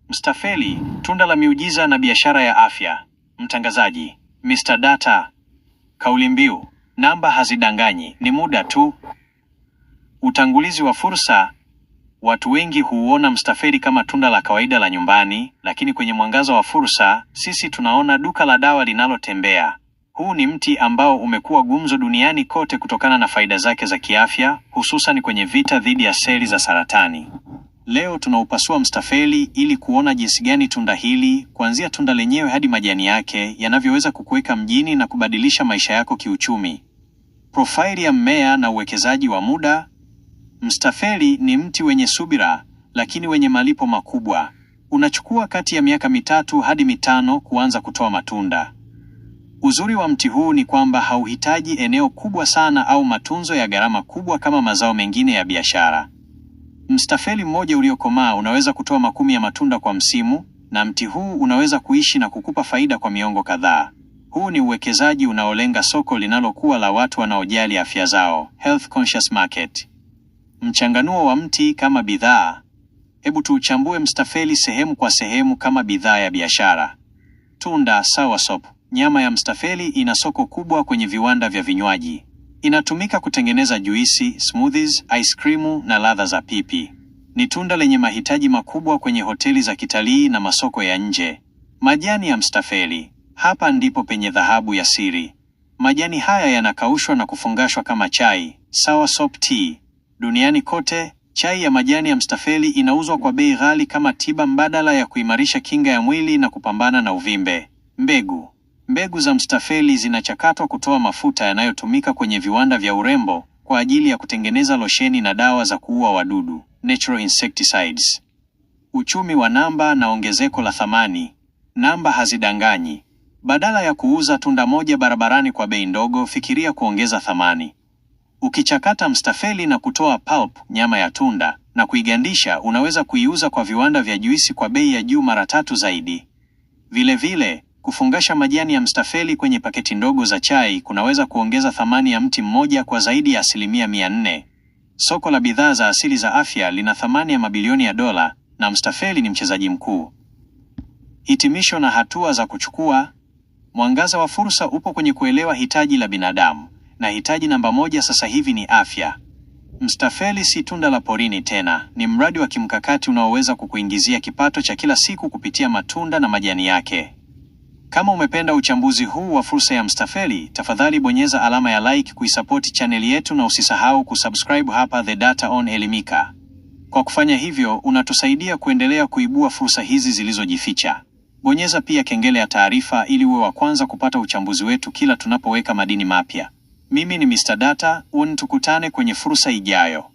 Mstafeli, tunda la miujiza na biashara ya afya. Mtangazaji, Mr. Data. Kauli mbiu, namba hazidanganyi, ni muda tu. Utangulizi wa fursa. Watu wengi huuona mstafeli kama tunda la kawaida la nyumbani, lakini kwenye mwangaza wa fursa, sisi tunaona duka la dawa linalotembea. Huu ni mti ambao umekuwa gumzo duniani kote kutokana na faida zake za kiafya, hususan kwenye vita dhidi ya seli za saratani. Leo tunaupasua mstafeli ili kuona jinsi gani tunda hili, kuanzia tunda lenyewe hadi majani yake, yanavyoweza kukuweka mjini na kubadilisha maisha yako kiuchumi. Profaili ya mmea na uwekezaji wa muda. Mstafeli ni mti wenye subira, lakini wenye malipo makubwa. Unachukua kati ya miaka 3 hadi 5 kuanza kutoa matunda. Uzuri wa mti huu ni kwamba hauhitaji eneo kubwa sana au matunzo ya gharama kubwa kama mazao mengine ya biashara. Mstafeli mmoja uliokomaa unaweza kutoa makumi ya matunda kwa msimu, na mti huu unaweza kuishi na kukupa faida kwa miongo kadhaa. Huu ni uwekezaji unaolenga soko linalokuwa la watu wanaojali afya zao, health conscious market. Mchanganuo wa mti kama bidhaa. Hebu tuuchambue mstafeli sehemu kwa sehemu kama bidhaa ya biashara. Tunda soursop. Nyama ya mstafeli ina soko kubwa kwenye viwanda vya vinywaji. Inatumika kutengeneza juisi, smoothies, ice cream na ladha za pipi. Ni tunda lenye mahitaji makubwa kwenye hoteli za kitalii na masoko ya nje. Majani ya mstafeli. Hapa ndipo penye dhahabu ya siri. Majani haya yanakaushwa na kufungashwa kama chai, soursop tea. Duniani kote, chai ya majani ya mstafeli inauzwa kwa bei ghali kama tiba mbadala ya kuimarisha kinga ya mwili na kupambana na uvimbe. Mbegu. Mbegu za mstafeli zinachakatwa kutoa mafuta yanayotumika kwenye viwanda vya urembo kwa ajili ya kutengeneza losheni na dawa za kuua wadudu, natural insecticides. Uchumi wa namba na ongezeko la thamani. Namba hazidanganyi. Badala ya kuuza tunda moja barabarani kwa bei ndogo, fikiria kuongeza thamani. Ukichakata mstafeli na kutoa pulp, nyama ya tunda, na kuigandisha, unaweza kuiuza kwa viwanda vya juisi kwa bei ya juu mara 3 zaidi. Vile vile, kufungasha majani ya mstafeli kwenye paketi ndogo za chai kunaweza kuongeza thamani ya mti mmoja kwa zaidi ya 400%. Soko la bidhaa za asili za afya lina thamani ya mabilioni ya dola, na mstafeli ni mchezaji mkuu. Hitimisho na hatua za kuchukua. Mwangaza wa fursa upo kwenye kuelewa hitaji la binadamu, na hitaji namba 1 sasa hivi ni afya. Mstafeli si tunda la porini tena, ni mradi wa kimkakati unaoweza kukuingizia kipato cha kila siku kupitia matunda na majani yake. Kama umependa uchambuzi huu wa fursa ya mstafeli, tafadhali bonyeza alama ya like kuisapoti chaneli yetu na usisahau kusubscribe hapa The Data on Elimika. Kwa kufanya hivyo, unatusaidia kuendelea kuibua fursa hizi zilizojificha. Bonyeza pia kengele ya taarifa ili uwe wa kwanza kupata uchambuzi wetu kila tunapoweka madini mapya. Mimi ni Mr. Data, tukutane kwenye fursa ijayo.